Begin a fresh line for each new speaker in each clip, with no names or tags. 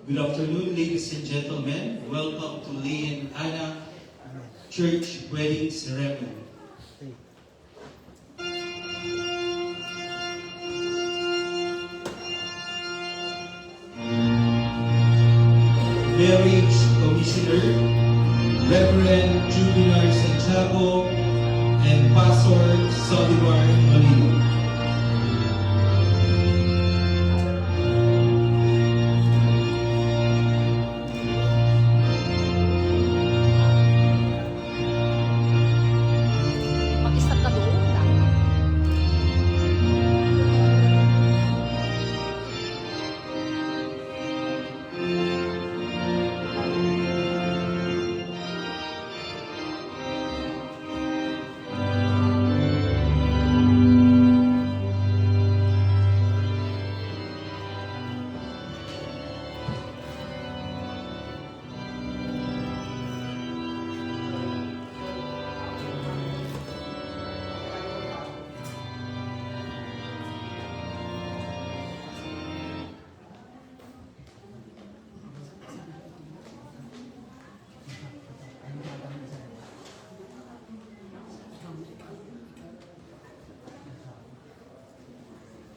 Good afternoon, ladies and gentlemen. Welcome to Leon Anna Church Wedding Ceremony. Marriage Commissioner, Reverend Jubilar Santiago, and Pastor Solivar Molino.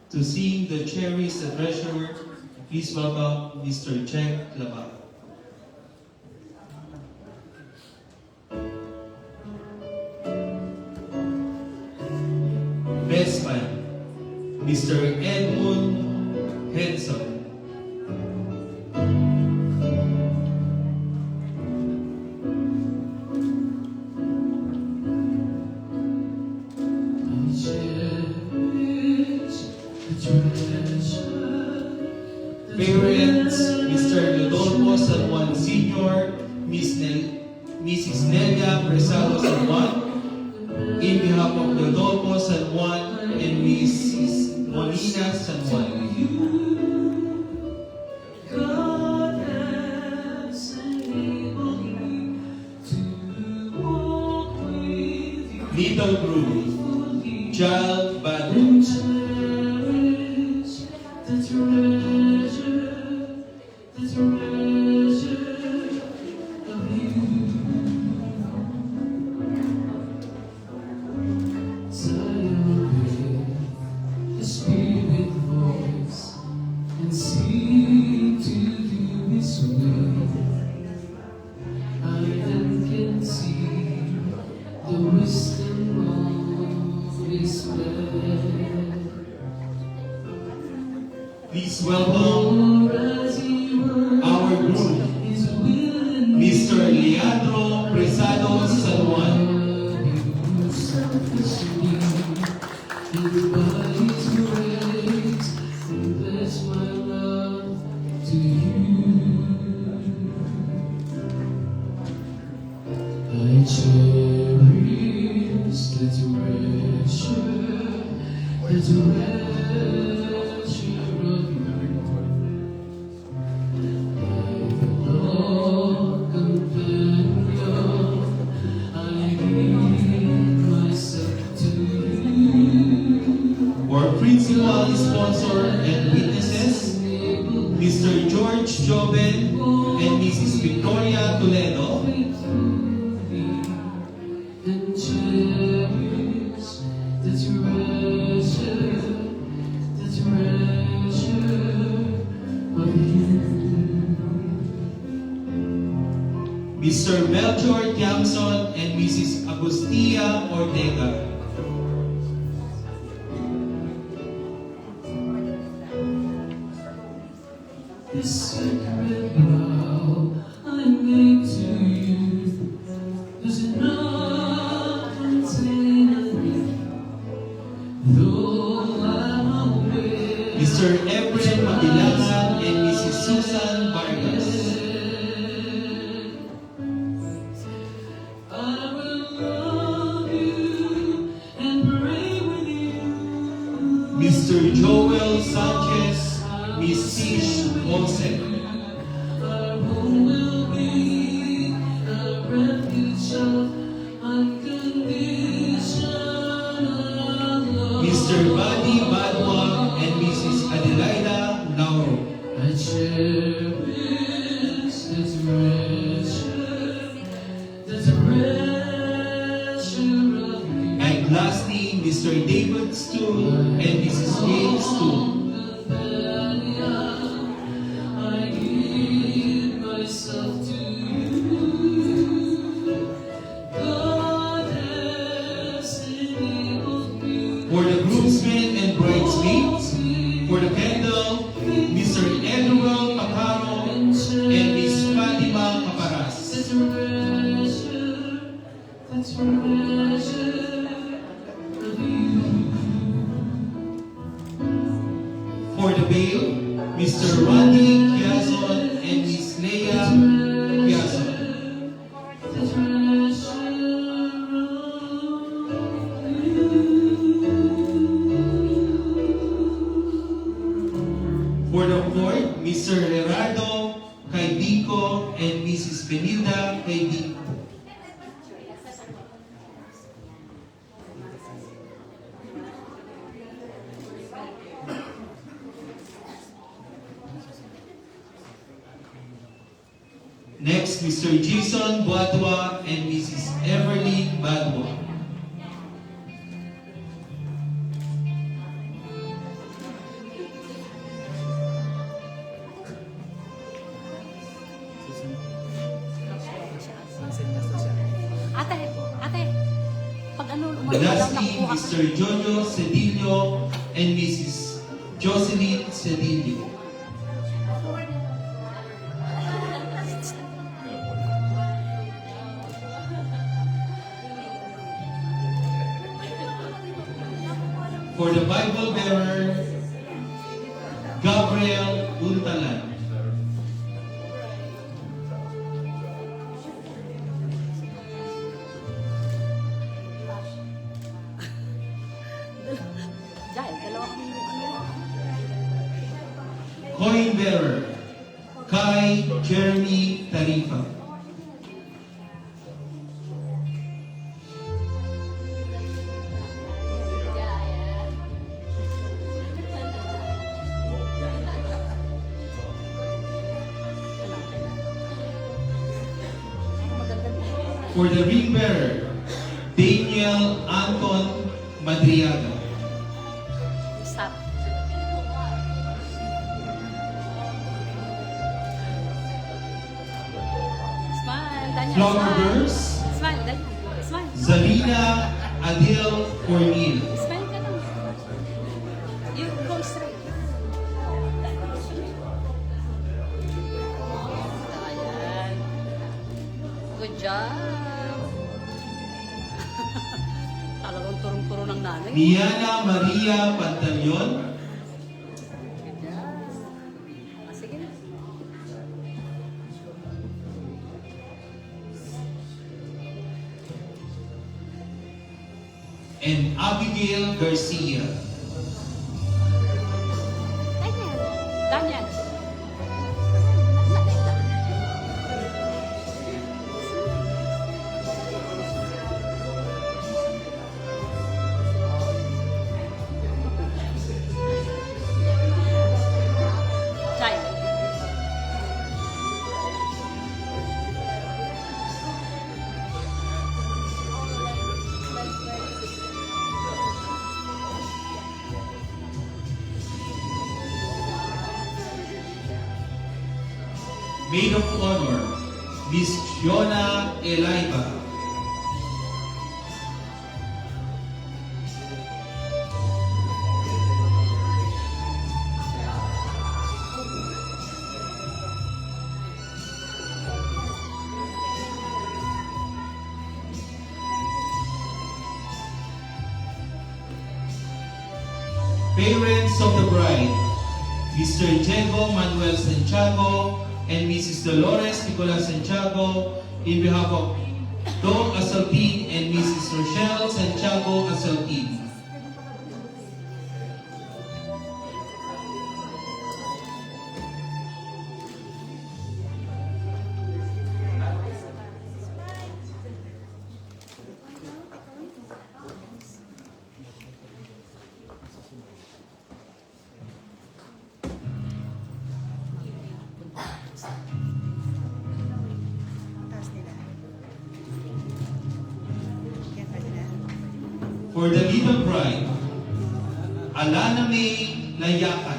To sing the Cherries the Treasurer, please welcome Mr. Jack Laba. Best man, Mr. Edmund Henson. Parents, Mr. Rodolfo San Juan Sr., Mrs. Nelia Presado San Juan, in behalf of Rodolfo San Juan and Mrs. Molina San Juan. Little Groove, Child Badge. Please welcome our group, Mr. Leandro Presado San Juan. Principal sponsor and witnesses, Mr. George Joben and Mrs. Victoria Toledo. Mr. Melchor Tiamson and Mrs. Agustia Ortega.
This sacred vow I make to you does not contain a gift, though I'm aware
Mr. Efren Mabilangan and Mrs. Susan Vargas.
I will love you and pray with you.
Mr. Joel Sanchez, Miss Sish Olsen.
Our home will be a refuge of unconditional love.
Mr. Buddy Badwa and Mrs. Adelaida Lauro.
I cherish this treasure of you.
And lastly, Mr. David Stu and Mrs. Jane Stu.
I give myself to you. God destiny of you.
For the groomsmen and bridesmaids, for the candle, Mr. Edward Macaro and Miss Fatima Caparas.
That's treasure of you.
For the veil, Mr. Randy Quiazon and Miss Leia Quiazon.
The treasure of you.
For the fourth, Mr. Gerardo Caidico and Mrs. Benilda Caidico. Next, Mr. Jason Badwa and Mrs. Everly Badwa.
Ate, pag ano, umalis daw
Lastly,
nakuha.
Mr. Jojo Cedillo and Mrs. Jocelyn Cedillo. For the Bible bearer, Gabriel Untalan.
Dahil, dalawang ano.
Coin bearer, Kai Jeremy Tarifa. For the ring bearer, Daniel Anton Madriaga.
Stop. Smile, Daniel.
Flower
Smile.
girls,
Smile, Daniel. Smile.
Zarina Adil Cornel.
Smile ka lang. You go straight. Ayan. Good job. Talagang turong-turo ng nanay.
Niana Maria Pantaleon.
Good job. Ah, sige na.
And Abigail Garcia.
Daniel. Daniel. Chay.
Maid of Honor, Miss Fiona Elaiba. Parents of the bride, Mr. Diego Manuel Santiago and Mrs. Dolores Nicolas Santiago, in behalf of Don Asalpin and Mrs. Rochelle Santiago Asalpin.
Taas nila. Yan pa nila.
For the little bride, Alana May Layakan.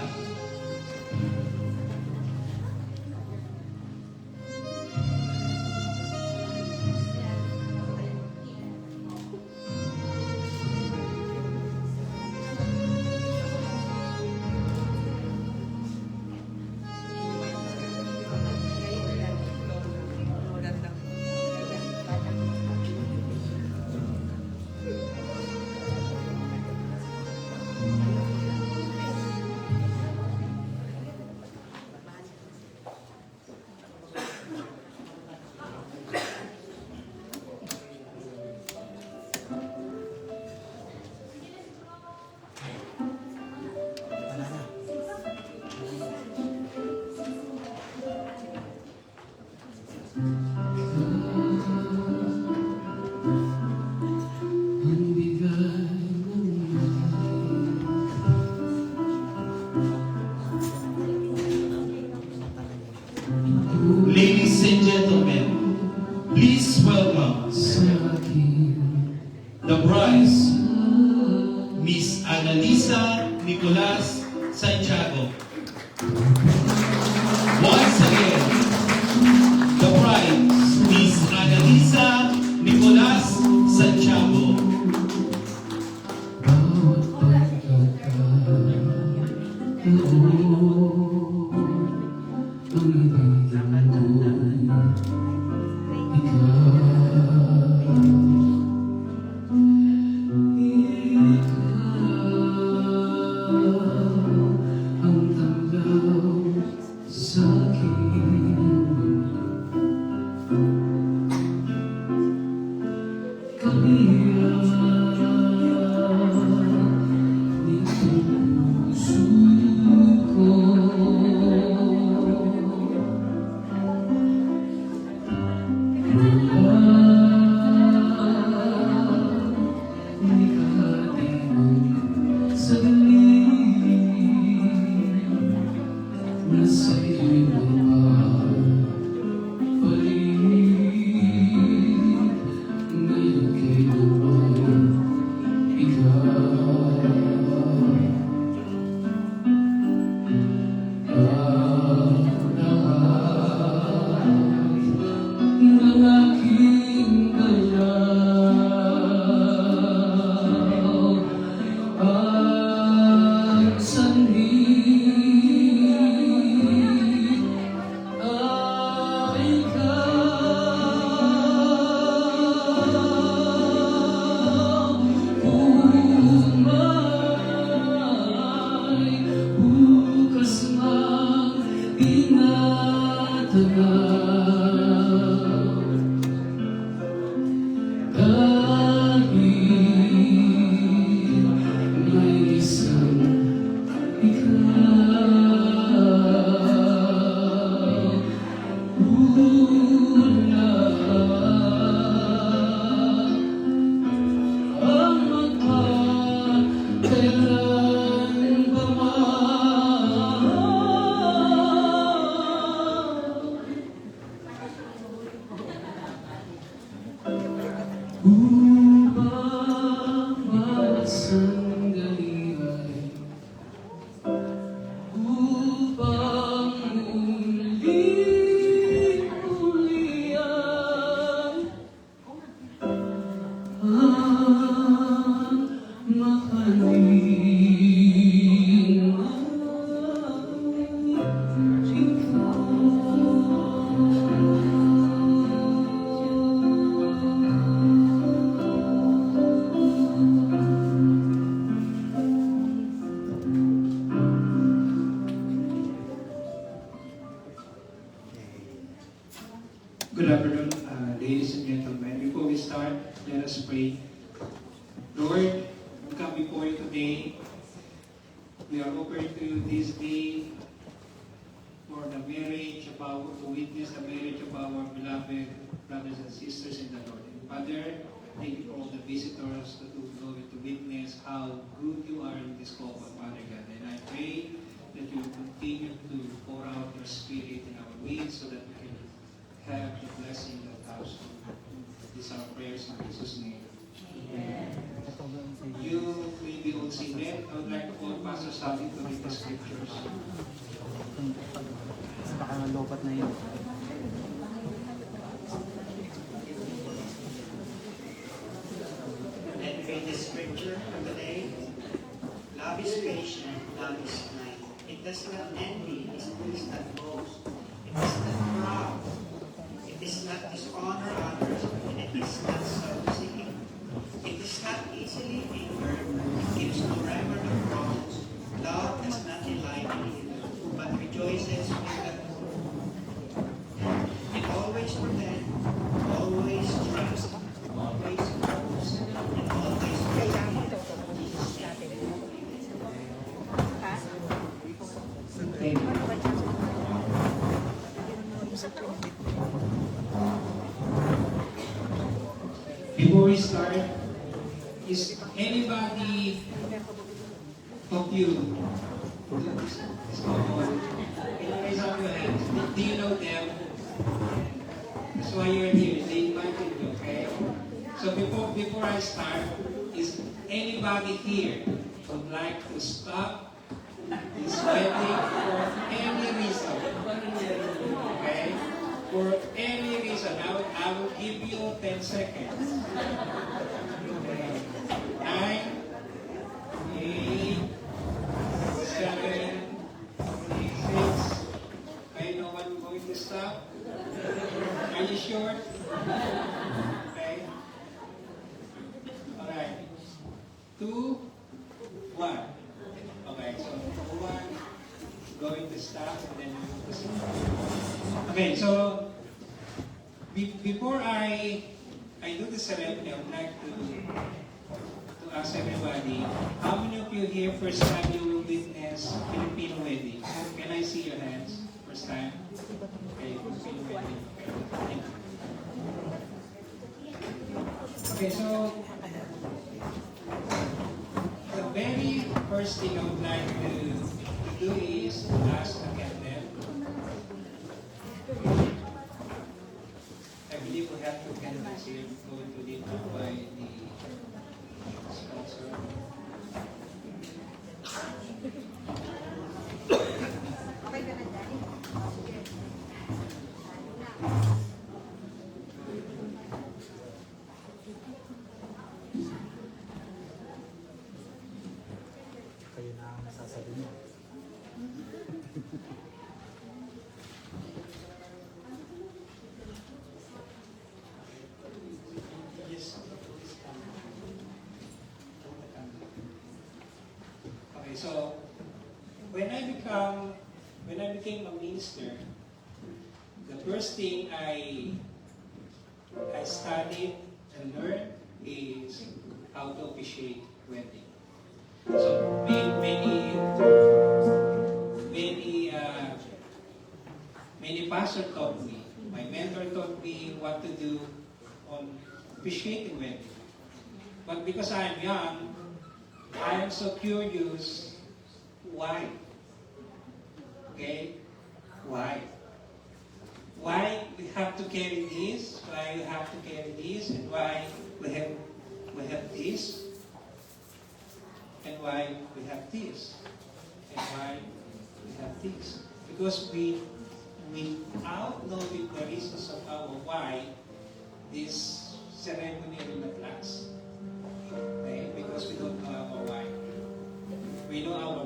Ladies and gentlemen, please welcome the bride, Miss Annalisa Nicolas Santiago. Once again, the bride, Miss Annalisa Nicolas Santiago.
Good afternoon, ladies and gentlemen. Before we start, let us pray. Lord, we come before you today. We are offering to you this day for the marriage of our, to witness the marriage of our beloved brothers and sisters in the Lord. And Father, thank you for all the visitors that will go to witness how good you are in this couple, Father God. And I pray that you will continue to pour out your spirit in our midst so that we can have the blessing that comes from these are prayers in Jesus' name. Amen. You may be all seated. I would like to call Pastor Sally to read the scriptures.
Baka lopat na yun.
Let me read the scripture for today. Love is patient, love is kind. It does not envy, it does not boast. It is not proud. It is not dishonor others, and it is not self-seeking. It is not easily angered. It gives no record of wrongs. Love does not delight in evil, but rejoices with the truth. It always protects, always trusts, always hopes, and always perseveres.
Before we start, is anybody of you, this couple, can you raise up your hands? Do you know them? That's why you're here. They invited you, okay? So before I start, is anybody here would like to stop this wedding for any reason? Okay? For any reason, I will give you 10 seconds. Okay. 9, 8, 7, 6. Okay, no one going to stop? Are you sure? Okay. Alright. 2, 1. Okay, so 1 going to stop and then we will proceed. Okay, so before I do the ceremony, I would like to ask everybody, how many of you here first time you will witness Filipino wedding? Can I see your hands? First time? Okay, Filipino wedding. Okay, thank you. Okay, so the very first thing I would like to do is to ask the candidate. I believe we have two candidates here going to be done by the sponsor.
Kayo na ang nasasabi mo.
Yes. Okay, so when I became a minister, the first thing I studied and learned is how to officiate wedding. So many pastors taught me. My mentor taught me what to do on officiating wedding. But because I am young, I am so curious. Why? Okay? Why? Why we have to carry this? Why we have to carry this? And why we have this? And why we have this? And why we have this? Because without knowing the reasons of our why, this ceremony will not last. Okay? Because we don't know our why. We know our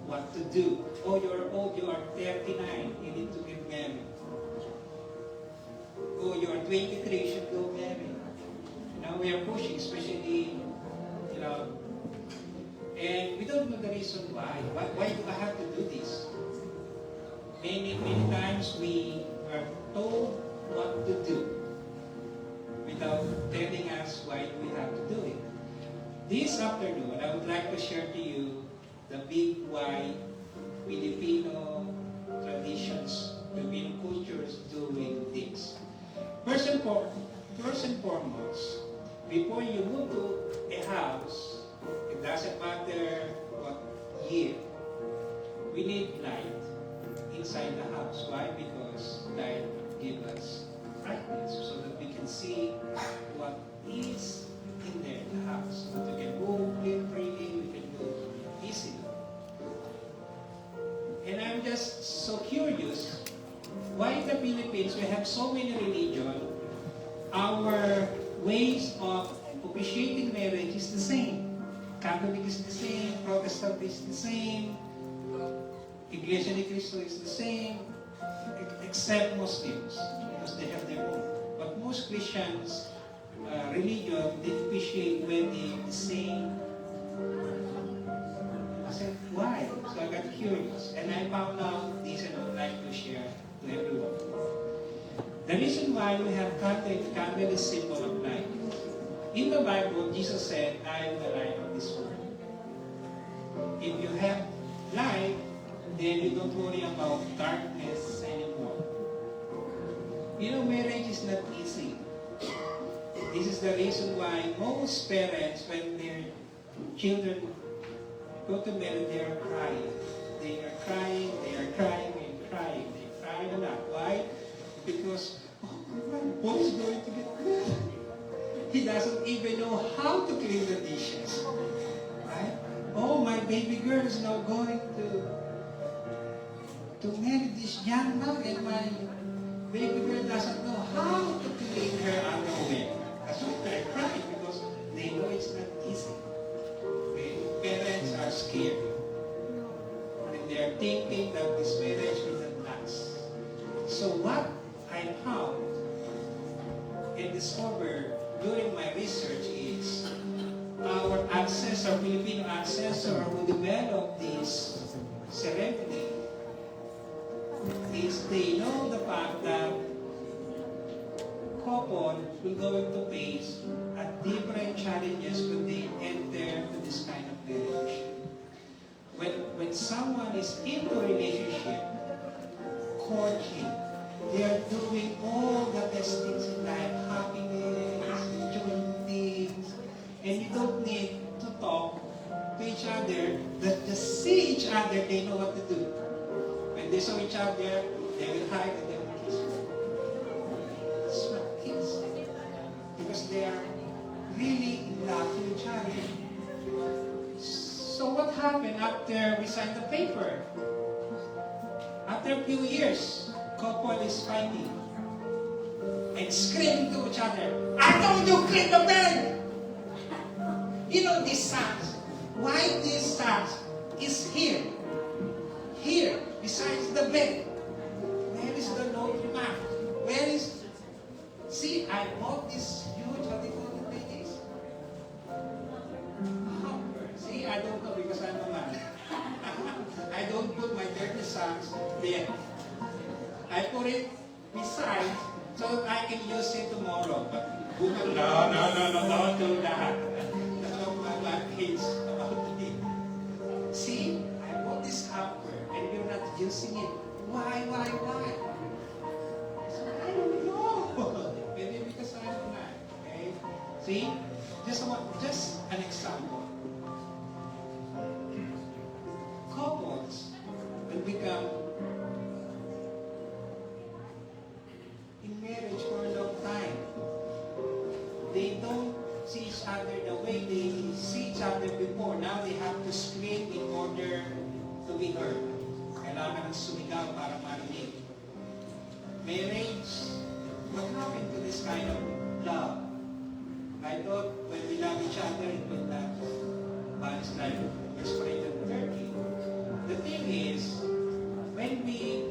what to do. Oh, you're old, you are 39, you need to get married. Oh, you are 23, you should go marry. We are pushing, especially, and we don't know the reason why. Why do I have to do this? Many times we are told what to do without telling us why we have to do it. This afternoon, I would like to share to you the big why Filipino traditions, Filipino cultures doing things. First and foremost, before you move to a house, it doesn't matter what year, we need light inside the house. Why? Because light gives us brightness so that we can see what is in there in the house. So that we can move freely, we can move easily. And I'm just so curious, why in the Philippines we have so many religions, our ways of officiating marriage is the same. Catholic is the same, Protestant is the same, Iglesia ni Cristo is the same, except Muslims, because they have their own. But most Christians, religion, they officiate wedding the same. I said, why? So I got curious, and I found out this, and I would like to share to everyone. The reason why we have candle is symbol of light. In the Bible, Jesus said, I am the light of this world. If you have light, then you don't worry about darkness anymore. You know, marriage is not easy. This is the reason why most parents, when their children go to marriage, they are crying. They are crying, they are crying, and crying. They cry a lot. Why? Because, oh my God, what is going to get good? He doesn't even know how to clean the dishes. Right? Oh, my baby girl is now going to marry this young man, and my baby girl doesn't know how to clean her underwear. That's why they're crying, because they know it's not easy. Okay? Parents are scared. And they're thinking that this marriage will not last. So what I found and discovered during my research is our ancestor, Filipino ancestor who developed this ceremony is they know the fact that couple will go into face at different challenges when they enter to this kind of relationship. When someone is into a relationship, courting, they are doing all the best things in life, happiness, enjoying things, and you don't need to talk to each other, that just see each other, they know what to do. When they saw each other, they will hide and they will kiss. That's what kids. Because they are really in love with each other. So what happened after we signed the paper? After a few years, couple is fighting and screaming to each other, I told you clean the bed! You know this socks. Why this socks is here? Here, besides the bed. Where is the laundry mat? Where is... See, I bought this huge, what do you call it, ladies? Hamper. See, I don't know because I'm a man. I don't put my dirty socks there. I put it beside so that I can use it tomorrow. But no, don't do that. That's what my kids about it. See, I bought this hamper and you're not using it. Why? So I don't know. Maybe because I'm a man. Okay? See? Just an example. Couples will become in marriage for a long time. They don't see each other the way they see each other before. Now they have to scream in order to be heard. Kailangan ng sumigaw para marinig. Marriage, what happened to this kind of love? I thought when we love each other, it will not. But it's like we're spread in Turkey. The thing is, when we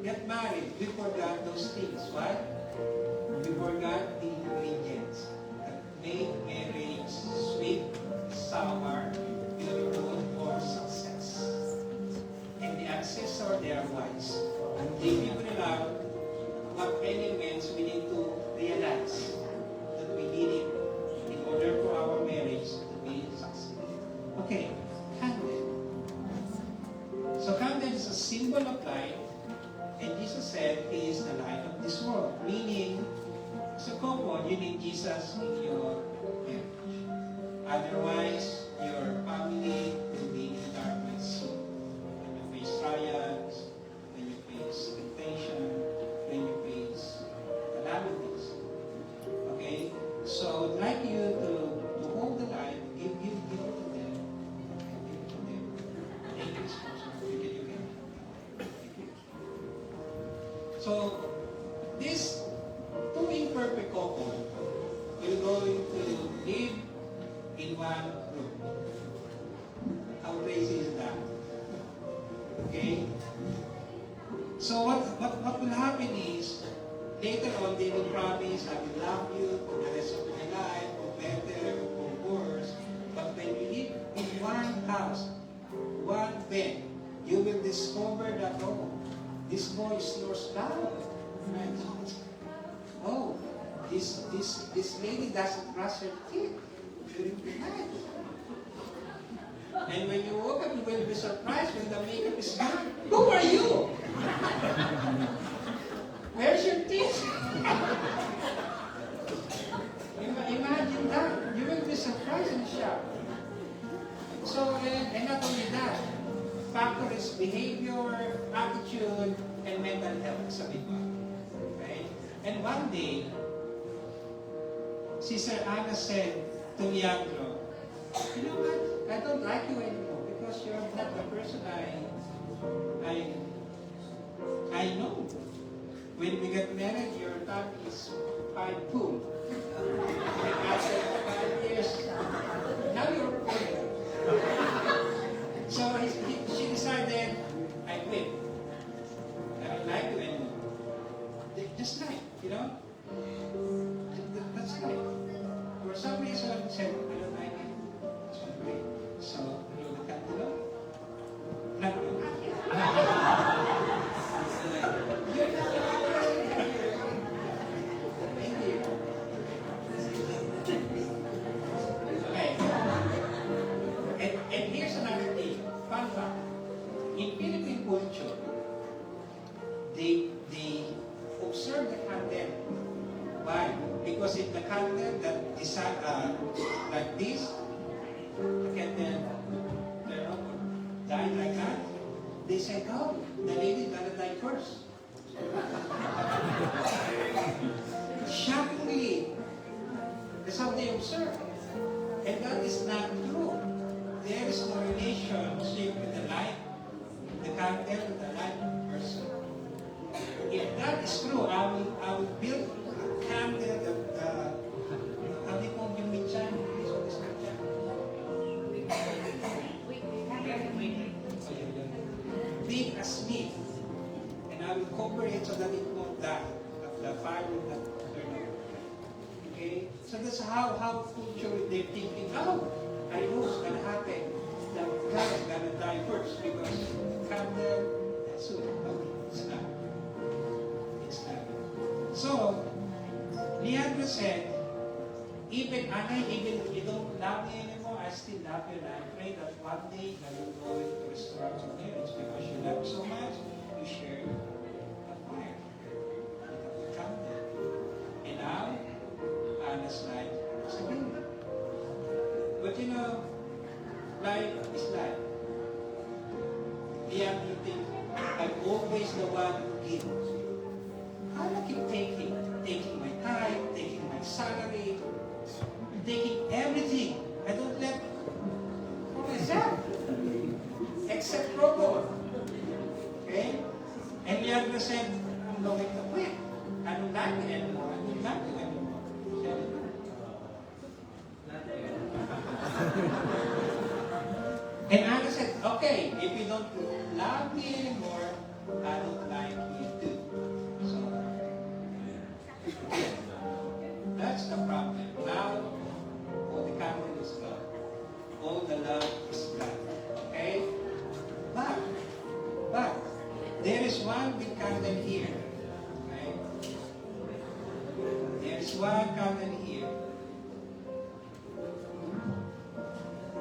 get married, we forgot those things. What? We forgot the ingredients that make marriage sweet, sour, beautiful, for success. And the ancestors, they are wise. They figured out Jesus in your marriage. Otherwise, your family will be in darkness. When you face trials, when you face temptation, when you face calamities. Okay? So I'd like you to hold the line, give it to them. Give it to them. Thank you, sponsor. You can. Thank you. So, this two imperfect couple will going to live in one room. How crazy is that? Okay? So what will happen is, later on they will promise, I will love you for the rest of my life, for better, for worse. But when you live in one house, one bed, you will discover that, oh, this boy snores loud. Right? Oh, this lady doesn't brush her teeth during the night. And when you woke up, you will be surprised when the makeup is gone. Who are you? Where's your teeth? Imagine that. You will be surprised and shocked. So, and not only that, factor is behavior, attitude, and mental health sa iba. Okay? And one day, Sister Anna said to Leandro, you know what? I don't like you anymore because you're not the person I know. When we get married, your tongue is 5 pool. And after 5 years, now you're pregnant. So she decided, I quit. I don't like you anymore. Just like, you know? That's right. For some reason, she said, I don't like it. So I quit. So, you look at the Lord. Not Thank you. Okay. And here's another thing. Fun fact. In Philippine culture, they observe the candle. Why? Because if the candle that design like this, the candle died like that, they say, oh, the lady gonna die first. Shockingly, that's how they observe. And that is not true. There is no relationship with the light, the candle with the light person. If that is true, I will build a candle that, how do you call yung michan? So this michan. Big as me. And I will cover it so that it won't die. The fire will not turn on. Okay? So that's how culture they're thinking, oh, I know what's gonna happen. The guy is gonna die first because candle, that's it. No, it's not. It's not. So, Leandro said, even if you don't love me anymore, I still love you, and I pray that one day I will go into restore our marriage because you love so much, you share the fire. You have the candle. And now, Anna's life is a winner. But you know, life is life. Leandro thinks, I'm always the one who gives. I keep taking my time, taking my salary, taking everything. I don't let for myself, except Robo. Okay? And Leandro said, I'm going to quit. I don't like it anymore. I don't like it anymore. And Anna said, okay, if you don't love me anymore, I don't like you too. So, that's the problem. Now, all the candle is gone. All the love is gone. Okay? But, there is one big candle here. Okay? There is one candle here.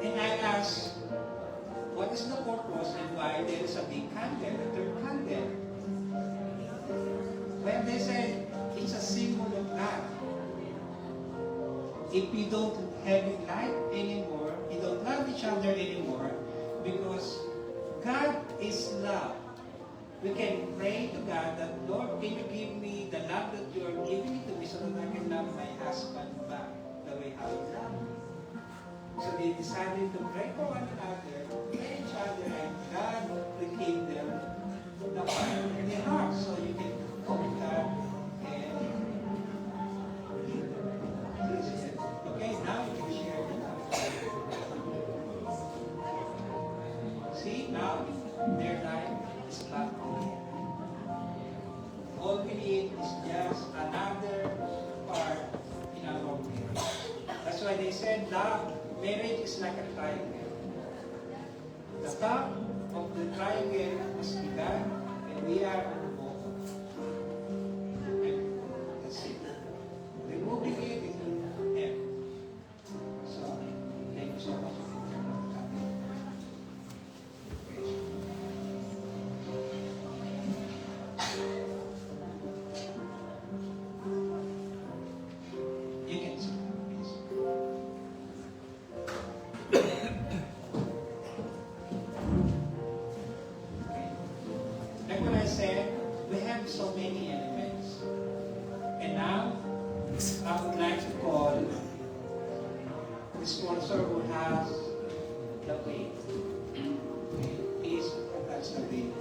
And I asked, what is the purpose and why there is a big candle, a third candle? When they said it's a symbol of God. if you don't have life anymore, you don't love each other anymore, because God is love. We can pray to God that, Lord, can you give me the love that you are giving to me so that I can love my husband back the way how you love me. So they decided to pray for one another, pray each other, and God became them the fire in their heart. So you can go with God and okay, now you can share the love. See, now their life is back again. All we need is just another part in our marriage. That's why they said love, marriage is like a triangle. The top of the triangle is begun, and we are on the bottom. And that's it. Removing it, it will end. So, thank you so much for coming. You can sit down, please. Like what I said, we have so many elements. And now, I would like to call the sponsor who has the weight. Please attach the weight.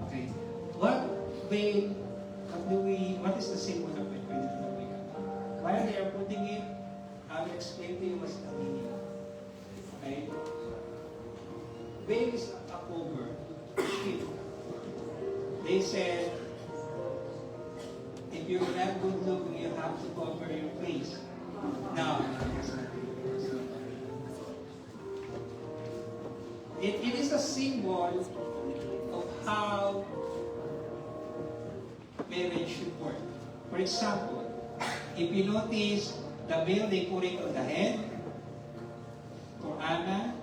Okay. What is the symbol of it? While they are putting it, I will explain to you what's the meaning. Okay? Veil is a cover, sheet. They said, if you're not good looking, you have to cover your face. Now, it is a symbol of how marriage should work. For example, if you notice the veil they put it on the head, for Anna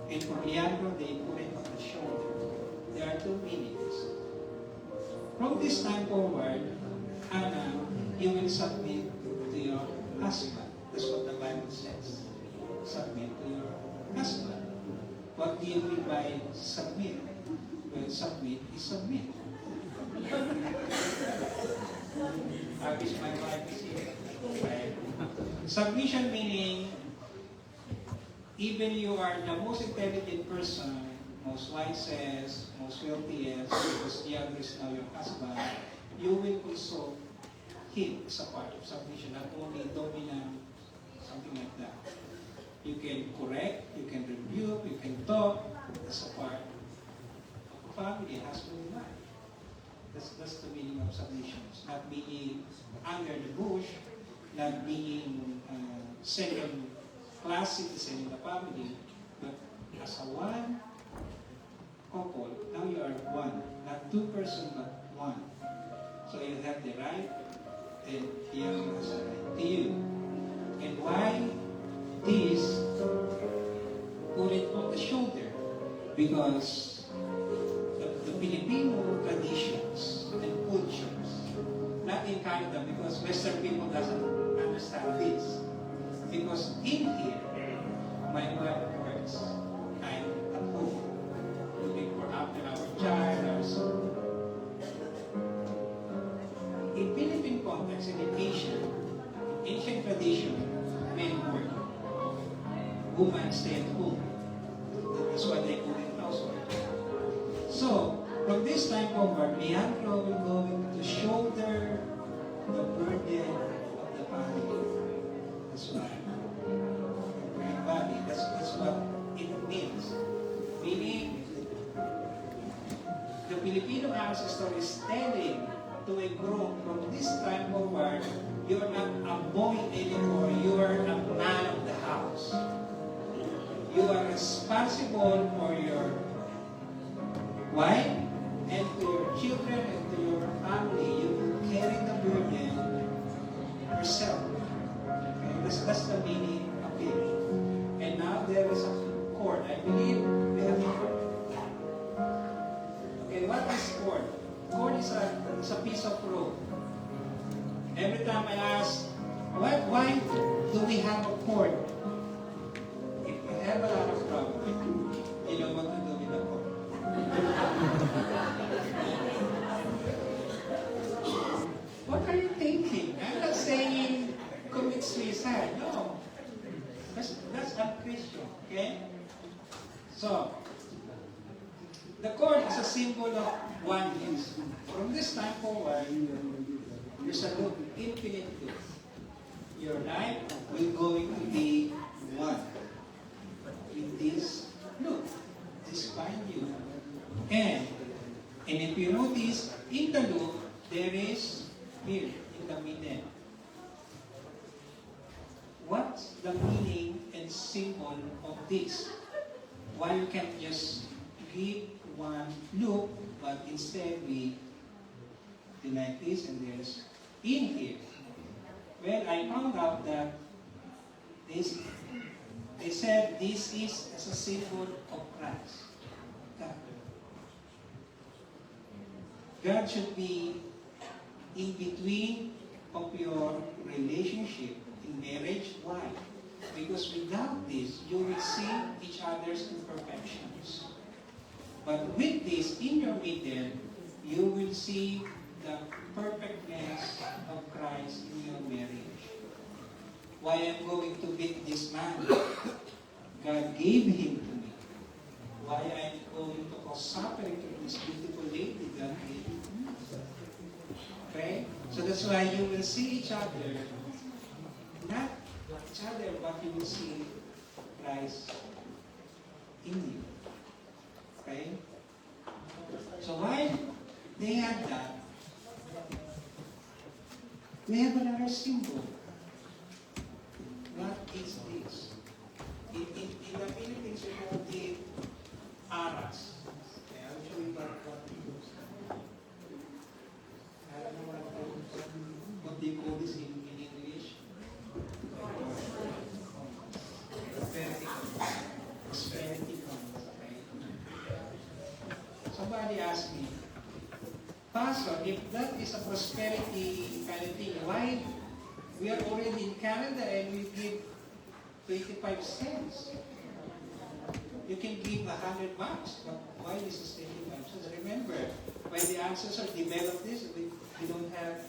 and for Leandro, they put it on the shoulder. There are two meanings. From this time forward, Anna, you will submit to your husband. That's what the Bible says. Submit to your husband. What do you mean by submit? Well, submit is submit. I wish my wife is here. Right? Submission meaning, even you are the most intelligent person, most wisest, most wealthiest, because the other is now your husband, you will also him as a part of submission, not only dominant, something like that. You can correct, you can rebuke, you can talk as a part of a family, husband and wife. That's the meaning of submission. It's not being under the bush, not being second-class citizen in the family, but as a one couple, now you are one. Not two person, but one. So you have the right, and the other has the right to you. And why this? Put it on the shoulder. Because the Filipino traditions and cultures, not in Canada, because Western people doesn't understand this. Because in here, my wife works. I'm at home, looking for after our child or so. In Philippine context, in Asian, ancient tradition, men work. Women stay at home. That's why they call it housework. So, from this time forward, Leandro will go to shoulder the burden of the family. That's why. Body. That's what it means. Meaning, the Filipino ancestor is telling to a group from this time forward, you are not a boy anymore, you are a man of the house. You are responsible for your wife and to your children and to your family. You will carry the burden yourself. Every time I ask, why do we have a court? If you have a lot of problem, you know what to do with the court. What are you thinking? I'm not saying commit suicide. No. That's unchristian. Okay? So, the court is a symbol of oneness. From this time forward, there's a loop, infinite loop. Your life will going to be one with this loop, this fine you. And if you notice, in the loop, there is here in the middle. What's the meaning and symbol of this? Why you can't just give one loop, but instead we do like this and there's in here. Well, I found out that this, they said this is as a symbol of Christ. God. God should be in between of your relationship in marriage. Why? Because without this, you will see each other's imperfections. But with this in your middle, you will see the perfectness of Christ in your marriage. Why I'm going to beat this man? God gave him to me. Why I'm going to cause suffering to this beautiful lady? God gave him to me. Okay? So that's why you will see each other, not each other, but you will see Christ in you. Okay? So why they had that, we have another symbol. What is this? In the Philippines, we call it aras. Okay, I'll show you what it is. I don't know what they call this in English. Prosperity comes. Okay. Somebody asked me, Pastor, if that is a prosperity kind of thing, why we are already in Canada and we give 25 cents? You can give $100, but why this is 25 cents? Remember, when the ancestors developed this, we don't have.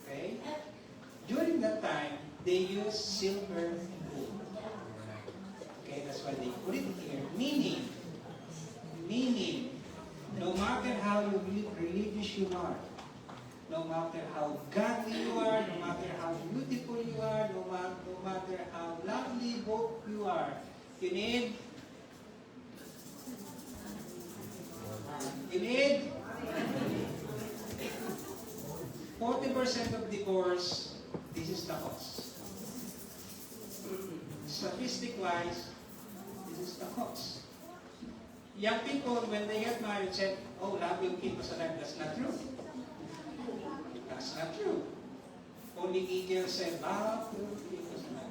Okay? During that time, they used silver and gold. Okay, that's why they put it here. Meaning, no matter how religious you are, no matter how godly you are, no matter how beautiful you are, no matter how lovely both you are, you need 40% of divorce. This is the cause. Statistic-wise, this is the cause. Young people, when they get married, said, "Oh, love will keep us alive." That's not true. That's not true. Only angels said, "Love will keep us alive."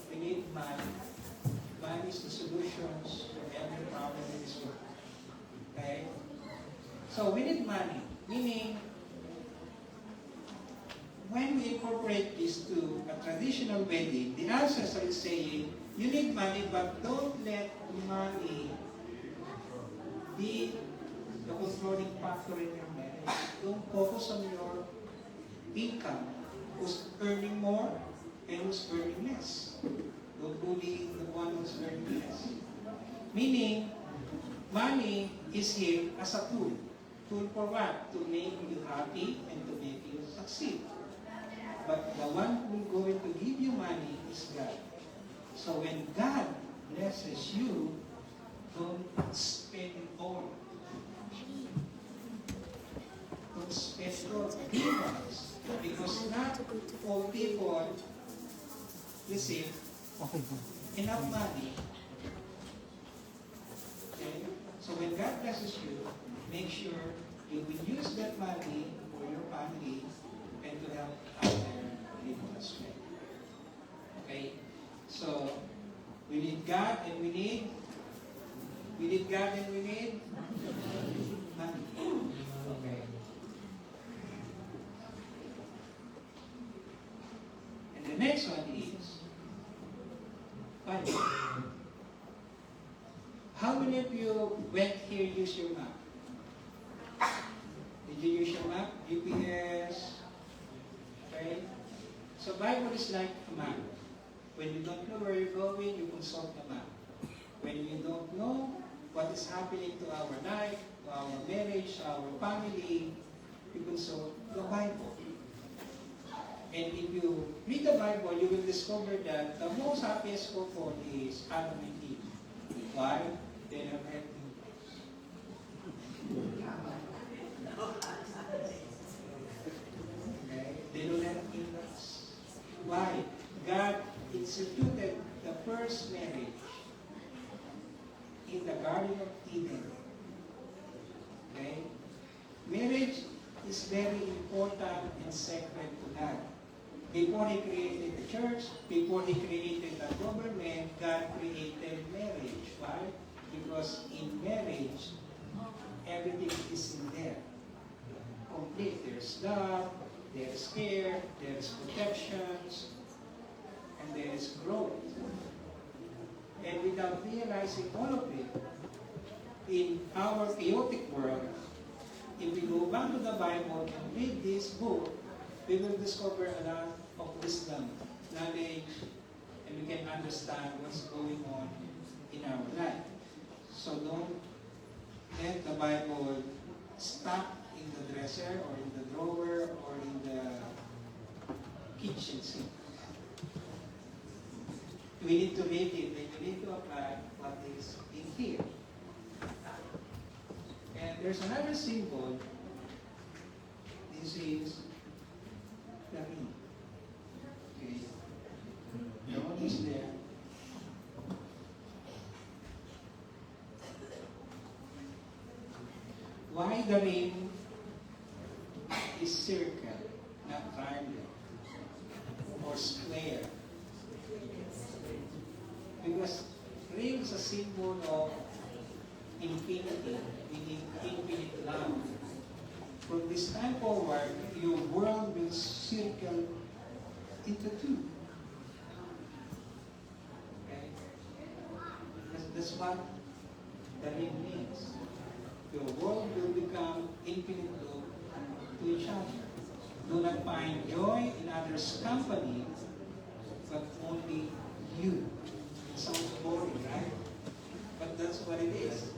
We need money. Money is the solutions to every problem in this world. Okay? So we need money. Meaning, when we incorporate this to a traditional wedding, the ancestor is saying, you need money, but don't let money be the controlling factor in your marriage. Don't focus on your income, who's earning more and who's earning less. Don't bully the one who's earning less. Meaning, money is here as a tool. Tool for what? To make you happy and to make you succeed. But the one who is going to give you money is God. So when God blesses you, don't spend it all. Don't spend it all. Be wise. Because not all people receive enough money. Okay? So when God blesses you, make sure you will use that money for your family and to help other people as well. Okay? So, we need God and we need God and we need money. many of you went here use your map? Did you use your map? GPS? Okay? So Bible is like a map. When you don't know where you're going, you consult the map. When you don't know what is happening to our life, to our marriage, to our family, you consult the Bible. And if you read the Bible, you will discover that the most happiest couple is Adam and Eve. Why? They never had divorce. Okay? They don't have in-laws. Why? God instituted the first marriage in the Garden of Eden. Okay? Marriage is very important and sacred to God. Before He created the church, before He created the government, God created marriage. Why? Because in marriage, everything is in there. Complete. There's love, there's care, there's protections, and there is growth. And without realizing all of it, in our chaotic world, if we go back to the Bible and read this book, we will discover a lot of wisdom, knowledge, and we can understand what's going on in our life. So don't let the Bible stuck in the dresser or in the drawer or in the kitchen sink. We need to read it and we need to apply what is in here. And there's another symbol. This is the ring. Okay. The one is there. Why the ring is circle, not triangle or square? Because ring is a symbol of infinity, meaning infinite love. From this time forward, your world will circle into two. Okay? That's what the ring means. Your world will become infinite love to each other. Do not find joy in others' company, but only you. It sounds boring, right? But that's what it is.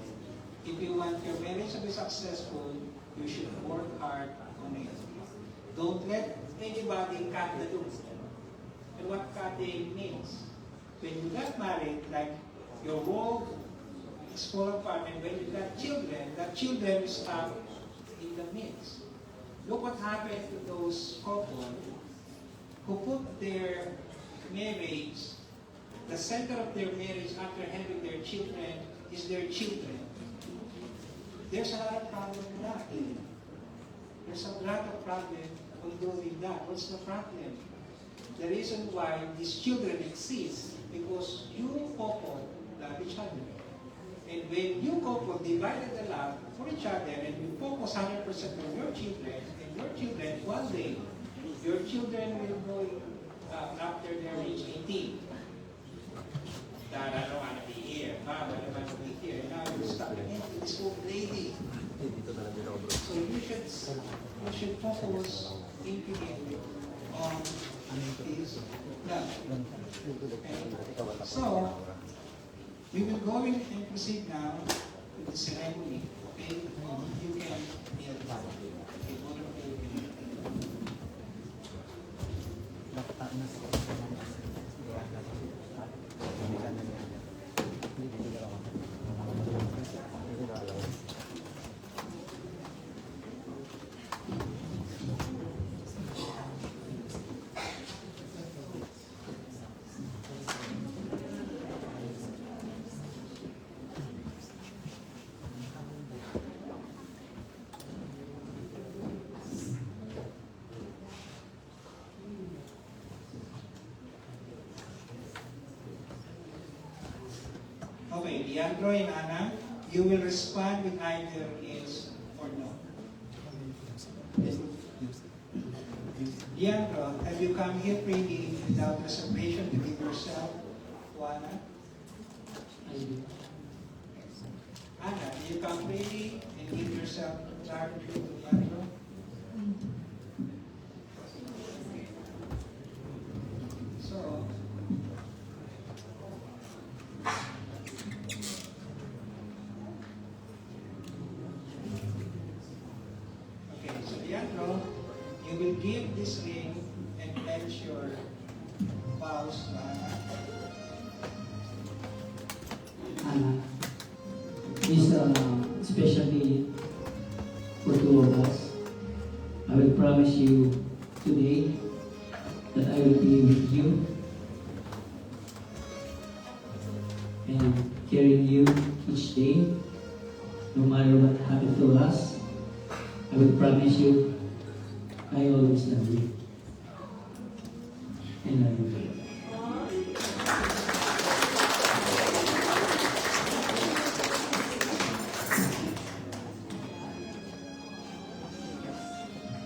If you want your marriage to be successful, you should work hard on it. Don't let anybody cut the loop. And what cutting means? When you got married, like your world is fall apart, and when you got children, the children stop in the midst. Look what happened to those couples who put their marriage, the center of their marriage after having their children is their children. There's a lot of problem with that. There's a lot of problem on doing that. What's the problem? The reason why these children exist because you couple love each other. And when you couple divided the love for each other and you focus 100% on your children, and your children, one day, your children will go after they reach 18. Dad, I don't want to be here. Mom, I don't want to be here. And now you're stuck again with this old lady. So you should focus infinitely on this love. Okay? So, we will go in and proceed now to the ceremony. Okay? You can kneel down. Okay, wonderful. Okay, Leandro and Anna, you will respond with either yes or no. Leandro, have you come here freely without reservation to give yourself to Anna? you come freely and give yourself entirely to the Lord. So, okay, so Leandro, you will give this ring and pledge your vows na
Anna, this especially for two of us. I will promise you today that I will be with you and carrying you each day, no matter what happens to us. I will promise you I always love you. And I will.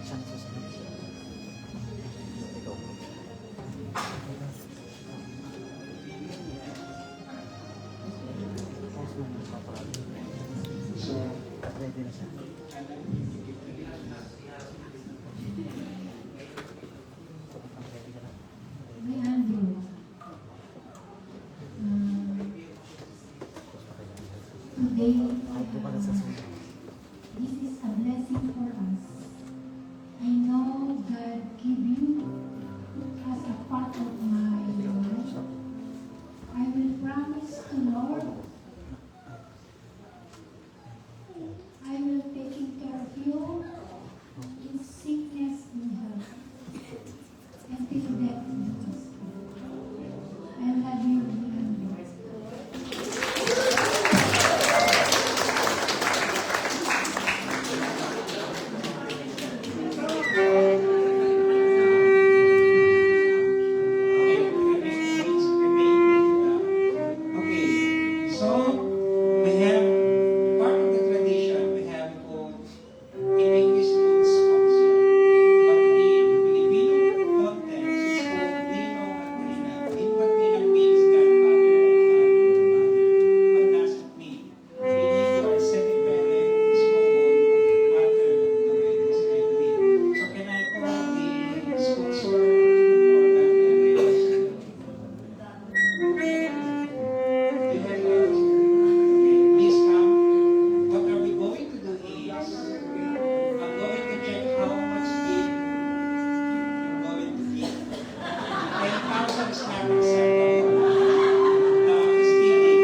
Siyang susunod. Ikaw. Pause mo muna, Papa.
so,
Ready na siya. Ready ka na.
Leandro, today,
Auto ka na sa sunod.
this is a blessing for us. I know God give you as a part of my life. I will promise to Lord I will taking care of you in sickness and health until death do us part. I love you, Leandro.
okay, so we have part of the tradition we have called in English called sponsor, but in Filipino context it's called Nino Madrina. Nino Madrina means grandfather and father. What does it mean? Meaning you are second parent is common after the wedding is ready. So can I call the sponsor or grandparents? Please come. What are we going to do is, I'm going to check how much gift you're going to give. 10,000 is not acceptable. No, just kidding.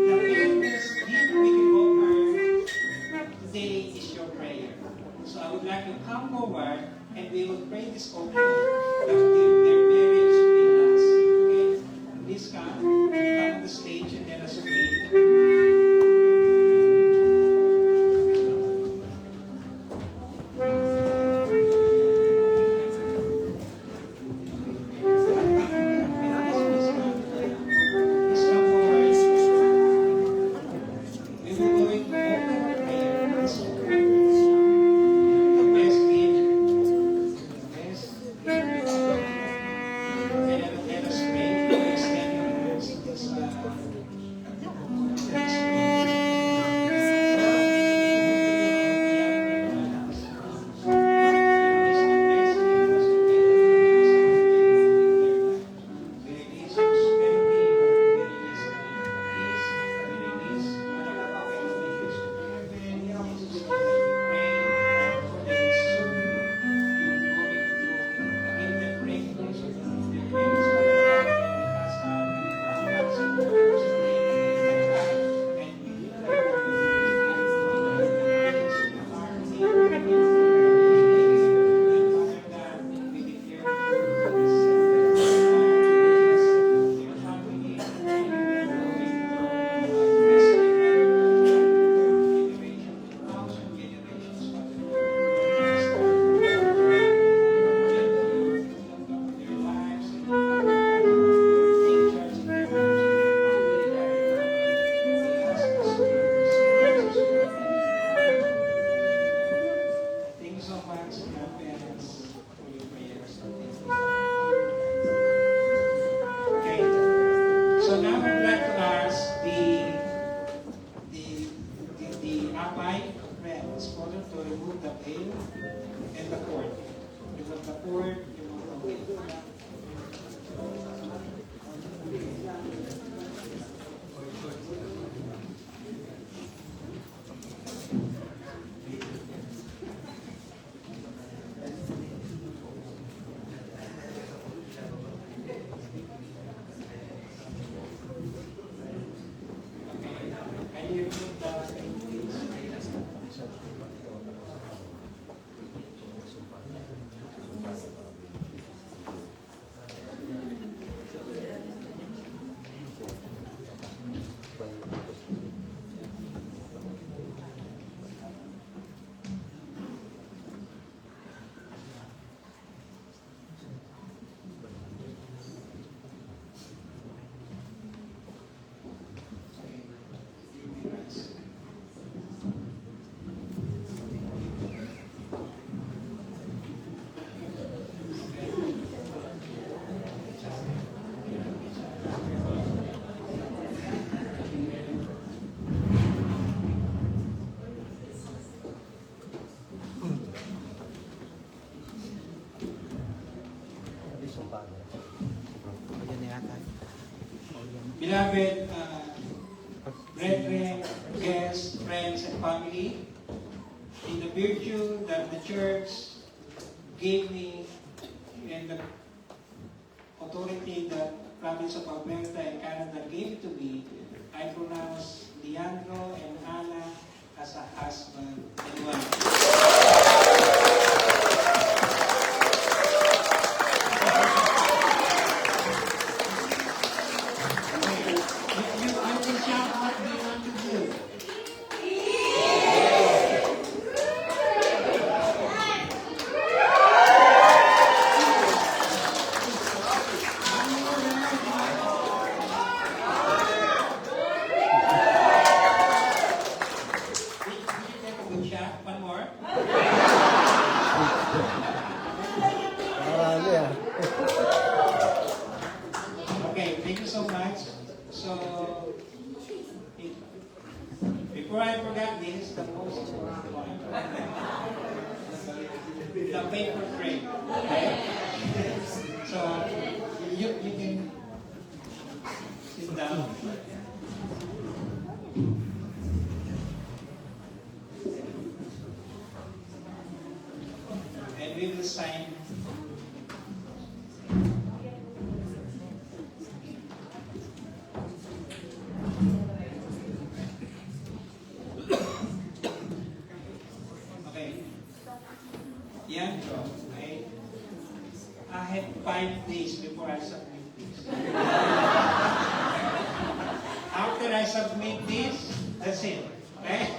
The greatest gift we can offer today is your prayer. So I would like you to come forward and we will pray this offering that their marriage will last. Okay? Please come on the stage and let us pray. Please come forward. We will going to open our prayer. This offering. The best gift. The best gift. my friends for them to remove the veil and the cord. Remove the cord, remove the veil. Can you remove the veil, please? Beloved brethren, guests, friends, and family, in the virtue that the church gave me and the authority that province of Alberta and Canada gave to me, I pronounce Leandro and Ana as a husband and wife. You can shout what do you want to do. Did you take a good shot? One more? Okay, thank you so much. So, before I forget this, the most important one. The paper frame. Okay? So, you can sit down. And we will sign. Okay. Yan, I had 5 days before I submit this. After I submit this, that's it. Okay?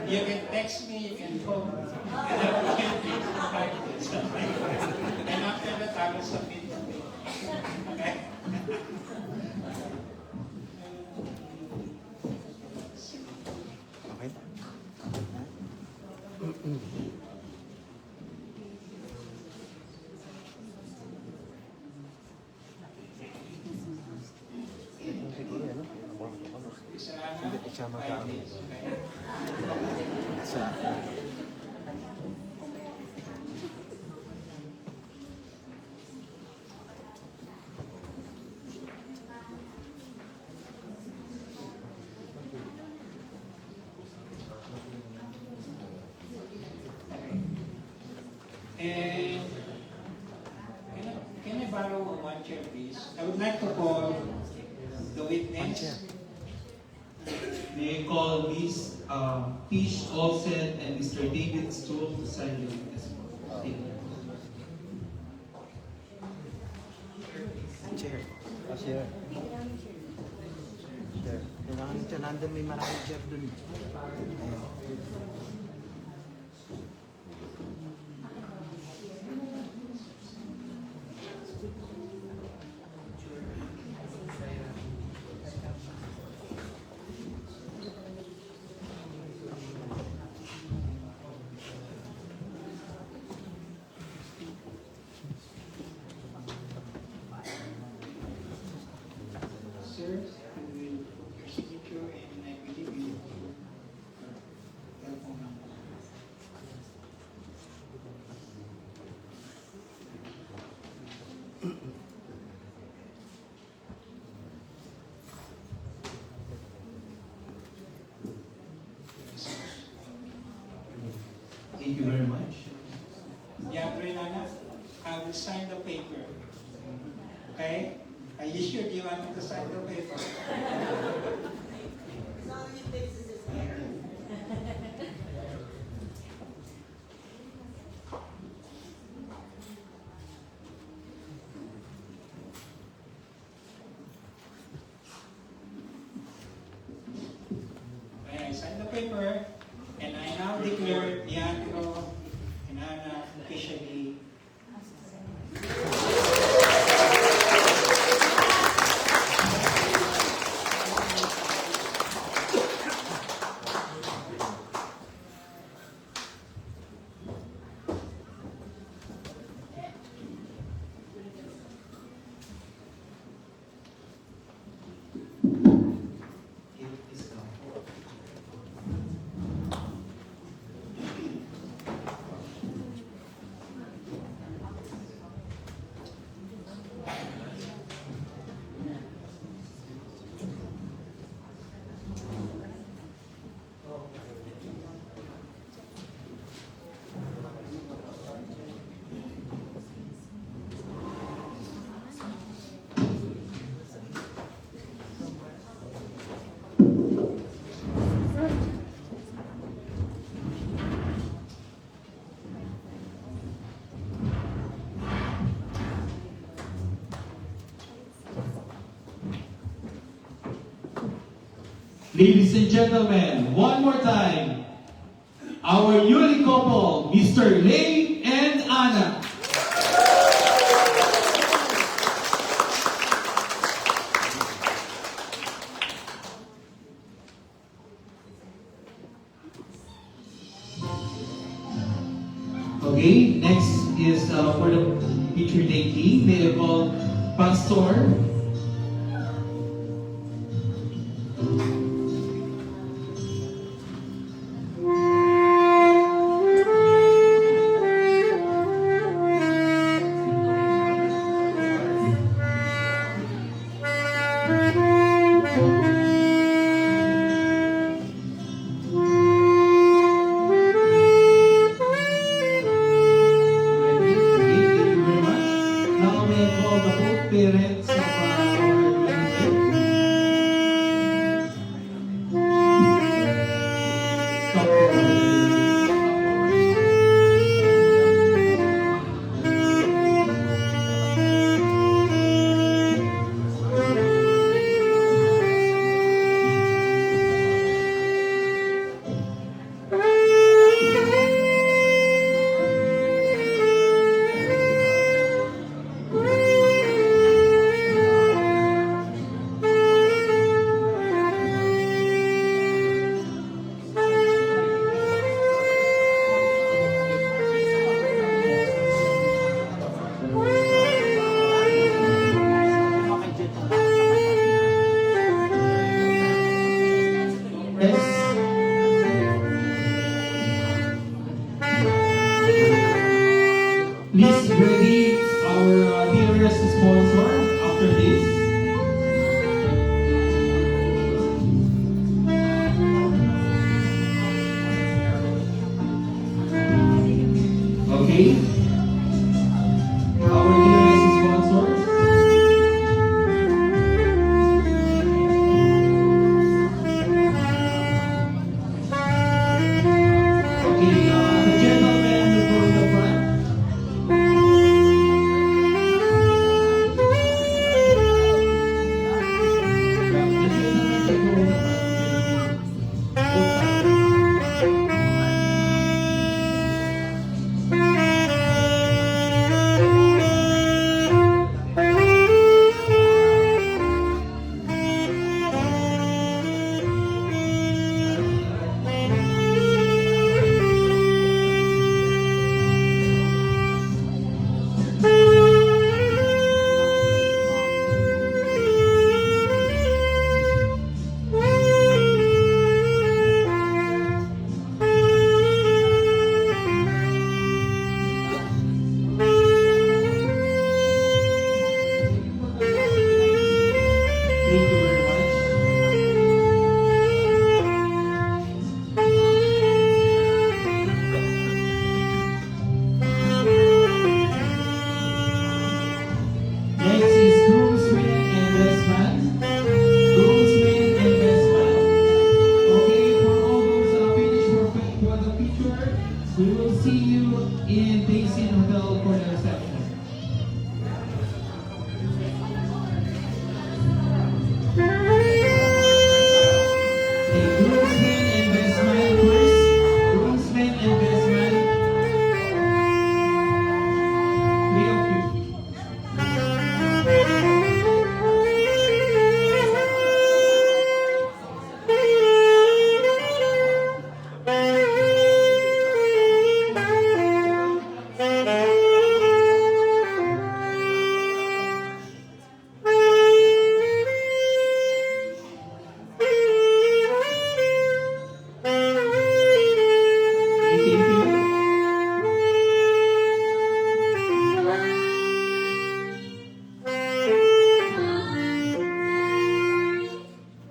You can text me, you can call me, and I will get it for 5 days. And after that, I will submit the bill. Okay?
Okay.
Isa na,
Isama
5
ka.
days. Okay? And can I borrow one chair, please? I would like to call the witness.
May I call Ms. Tish Olsen and Mr. David Stool to sign the witness. Thank you.
Chair. Chair. Chair. Kailangan ito, nandun may maraming chair dun. Ayan.
Sir, I will your signature and I believe you.
Thank you very much.
Yeah, Renana, I will sign the paper. Okay? Are you sure you want me to sign the paper? Okay, I sign the paper, and I now declare Leandro and Ana officially.
Ladies and gentlemen, one more time, our newly couple, Mr. Lay and Ana. Okay, next is for the picture taking. May I call Pastor. Okay, thank you very much. Now may I call the both parents of our Please ready our dearest sponsor after this. Okay. Our dearest sponsor. Okay, the gentleman will go in the front. We will see you in Basin Hotel for the reception. Okay, groomsmen and best man first. Groomsmen and best man. Three of you. Thank you.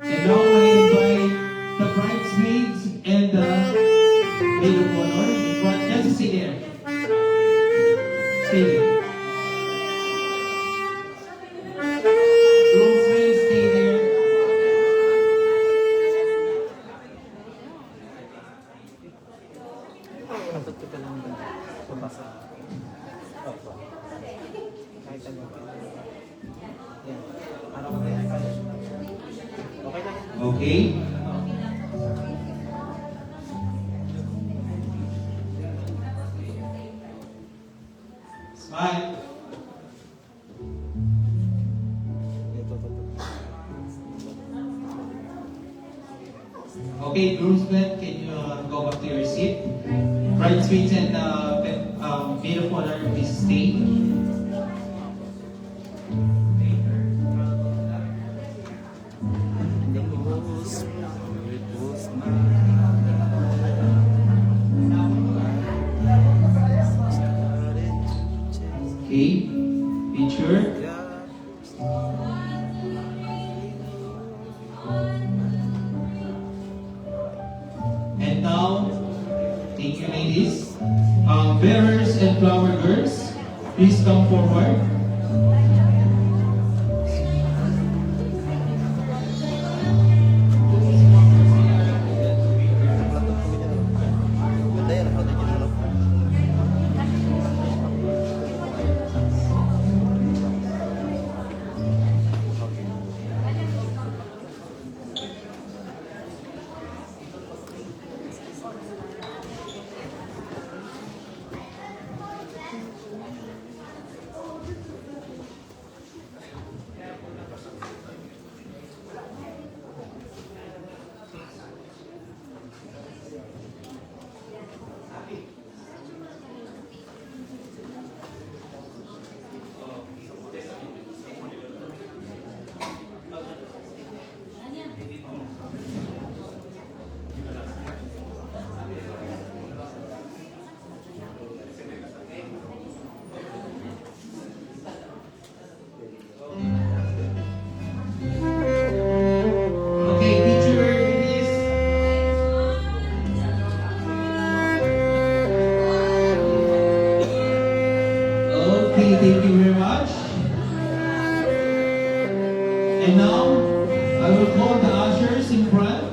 And now I invite the bridesmaids and the maid of honor. But just stay there. Stay there. Groomsmen, stay there.
Kapag ka lang ba? Pabasa. Opo. Kahit ano ba? Yan. Parang okay lang. Okay lang.
Okay. Smile.
Ito.
Okay, groomsmen, can you go back to your seat? Bridesmaids and maid of honor, please stay. Okay, picture. And now, thank you ladies. Bearers and flower girls, please come forward. Okay, picture ladies. Okay, thank you very much. And now, I will call the ushers in front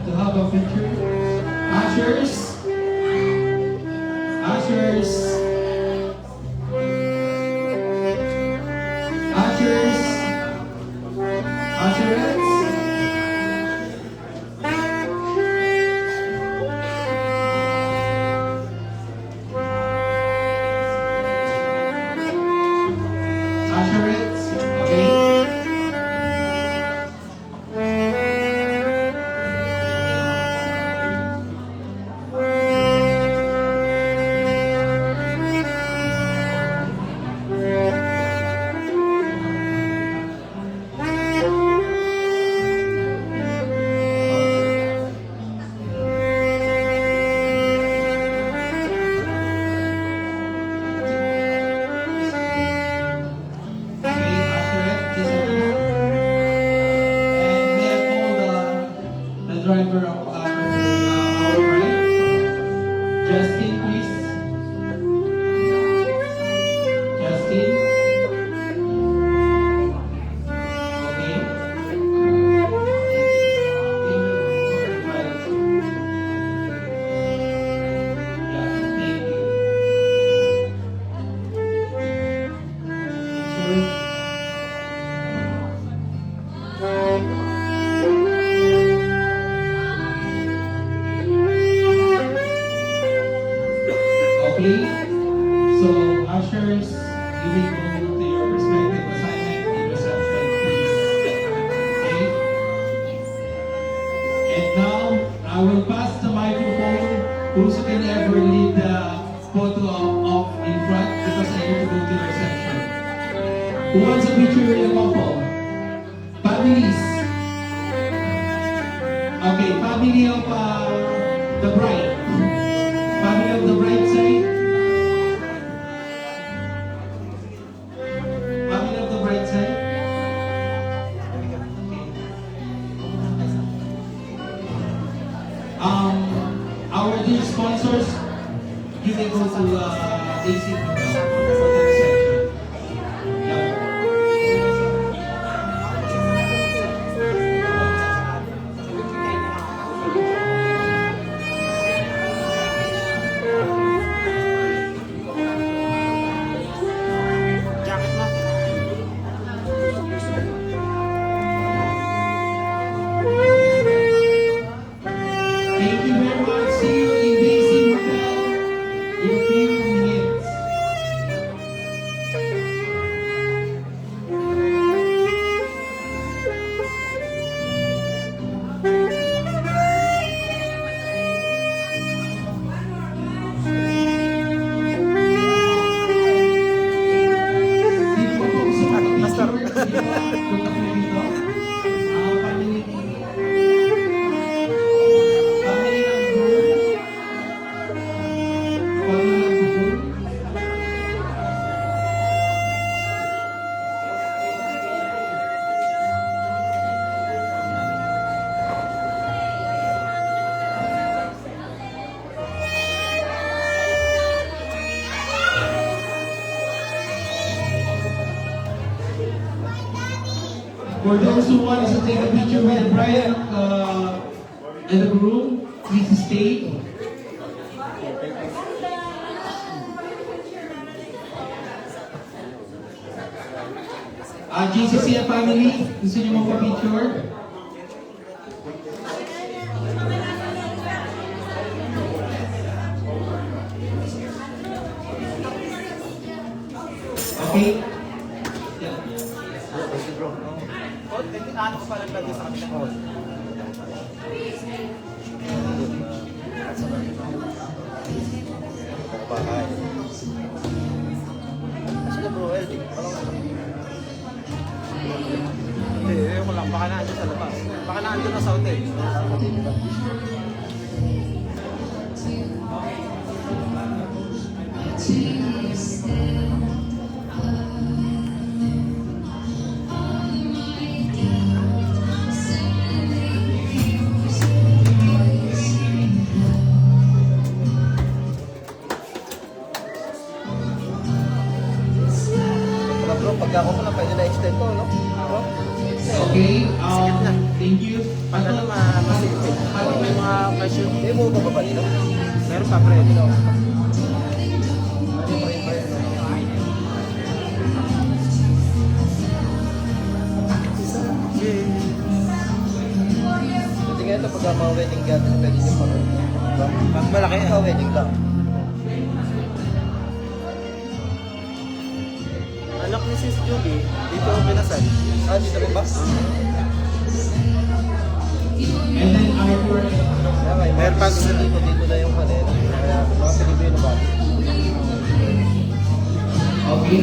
to have a picture. Ushers. Ushers. Ushers. Usherettes. Usherettes. Okay. driver of our ride. Justin, please. Justin. Okay. Yeah, thank Okay? So, ushers, you may go to your respective assignment in reception, please. Okay? And now, I will pass the microphone. Who's can ever lead the photo off in front because I need to go to reception. Who wants a picture with the couple? Families. Okay, family of the bride. Family of the bride side. Family of the bride side. Our dear sponsors, you may go to AC for the reception. Yeah.
Jacket mo.
Thank you very much. See you in DC Hotel in few minutes. Sino po gusto mag-picture? Sino po gusto dito? Family. Family ng group. Family ng group. For those who want to take a picture with the bride and the groom, please stay. GCC family, gusto niyo magpa-picture? Okay? Yeah.
Ano ko pala lagi sa kanila?
Sige bro, Eddie.
Hindi, ayoko lang. Baka naandun sa labas. Baka naandun na sa hotel.
Baka bro, pag ako na pwede na extend to, no? Bro?
Okay, thank you.
Pag ano masipit. Pag may mga question,
Hindi mo ba dito?
meron pa pre.
Pwede nga ito pag mga wedding gathering, pwede nyo pa rin.
Pag malaki,
Wedding lang.
anak ni Sis Julie, dito ang pinasal.
Ah, dito rin ba?
And then our
Okay,
Meron pa gusto
dito na yung kanila. Kaya mga Pilipino ba?
okay.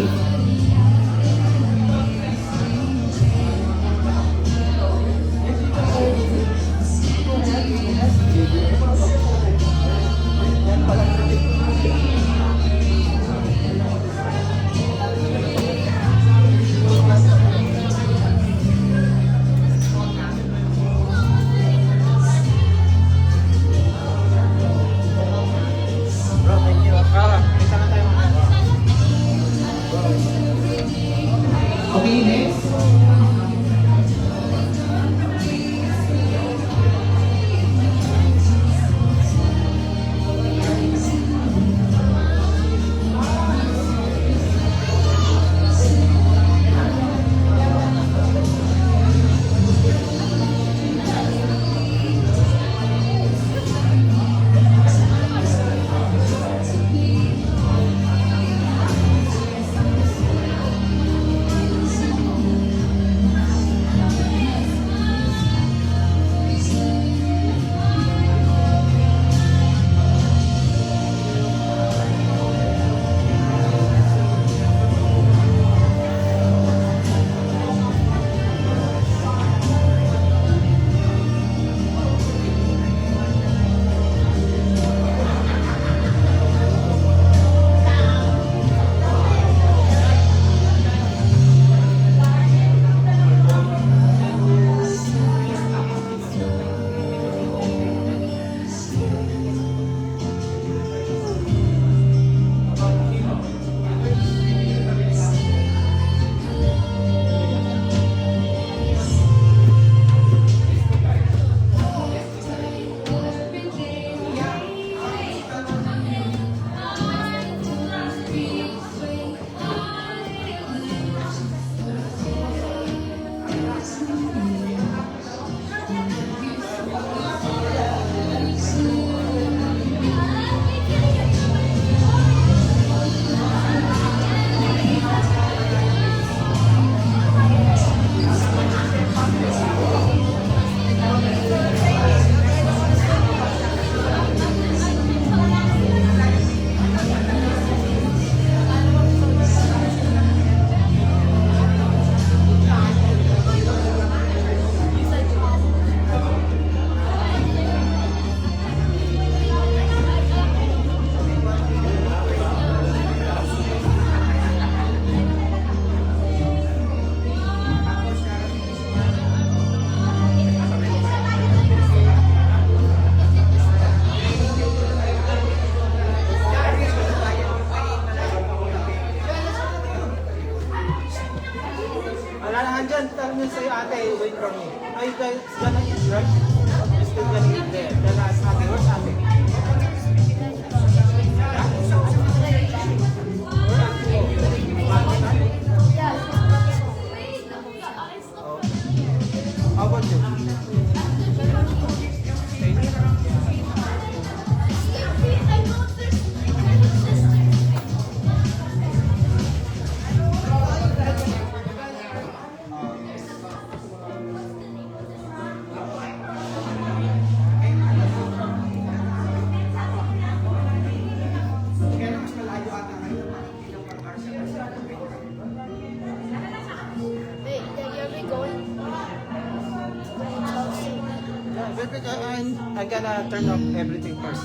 ano sa'yo ate, wait for me. Are you guys gonna eat, right? You're still gonna eat there. Then ask ate, where's ate? How about you?
Wait, you're we going?
Yeah, wait, I gotta turn off everything first.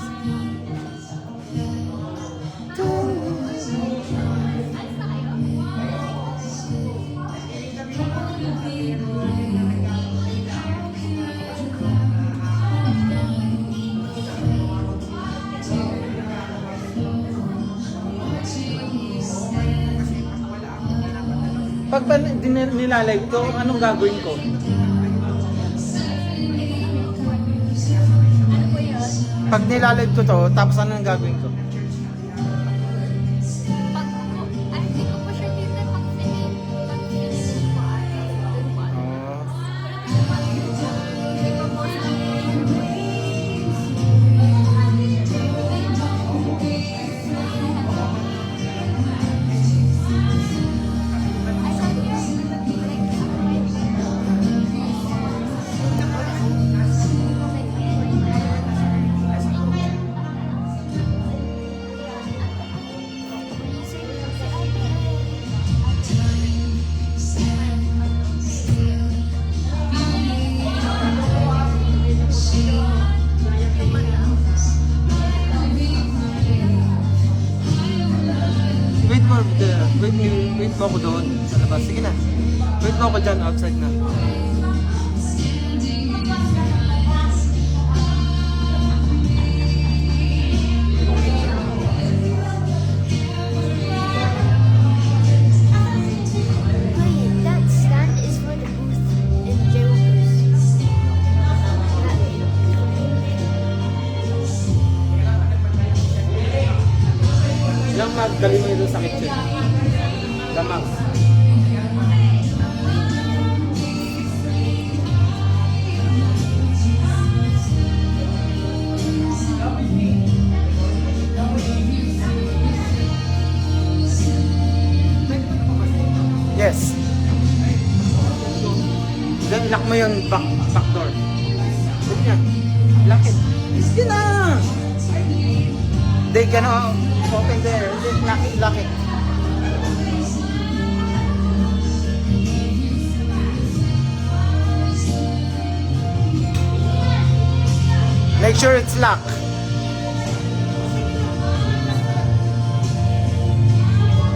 Pag ba nilalive ko, anong gagawin ko? Pag nilalive ko to, tapos anong gagawin ko?
Hindi ko pa sure dito pag-finish ko ay dun pa. Hindi ko po
Wait mo ako doon sa labas. Sige na. Wait mo ako dyan, outside na.
Wait, that stand is for the booth in Jailbirds.
Yung magaling mo doon sa kitchen. Lamang. Yes. Then lock mo yung back door. Look niya. Lock it. Sige na! They gonna open there. Then lock it. Make sure it's locked.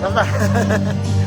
Basta.